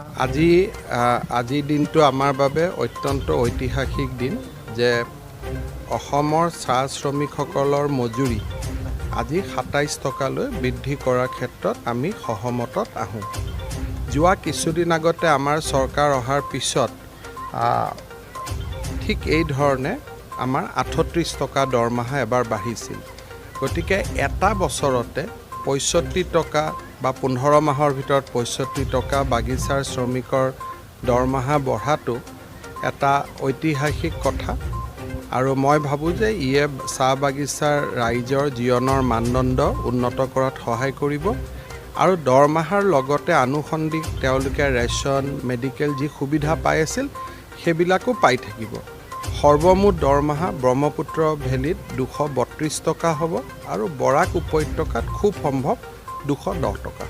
আজিৰ দিনটো আমাৰ বাবে অত্যন্ত ঐতিহাসিক দিন যে অসমৰ চাহ শ্ৰমিকসকলৰ মজুৰি আজি ২৭ টকালৈ বৃদ্ধি কৰাৰ ক্ষেত্ৰত আমি সহমতত আহোঁ। যোৱা কিছুদিন আগতে আমাৰ চৰকাৰ অহাৰ পিছত ঠিক এই ধৰণে আমাৰ ৩৮ টকা দৰমহা এবাৰ বাঢ়িছিল। গতিকে এটা বছৰতে ৬৫ টকা বা ১৫ মাহৰ ভিতৰত ৬৫ টকা বাগিচাৰ শ্ৰমিকৰ দৰমহা বঢ়াটো এটা ঐতিহাসিক কথা আৰু মই ভাবোঁ যে ইয়ে চাহ বাগিচাৰ ৰাইজৰ জীৱনৰ মানদণ্ড উন্নত কৰাত সহায় কৰিব আৰু দৰমহাৰ লগতে আনুষংগিক তেওঁলোকে ৰেচন মেডিকেল যি সুবিধা পাই আছিল সেইবিলাকো পাই থাকিব। সৰ্বমুঠ দৰমহা ব্ৰহ্মপুত্ৰ ভেলীত ২৩২ টকা হ'ব আৰু বৰাক উপত্যকাত খুব সম্ভৱ ২১০ টকা।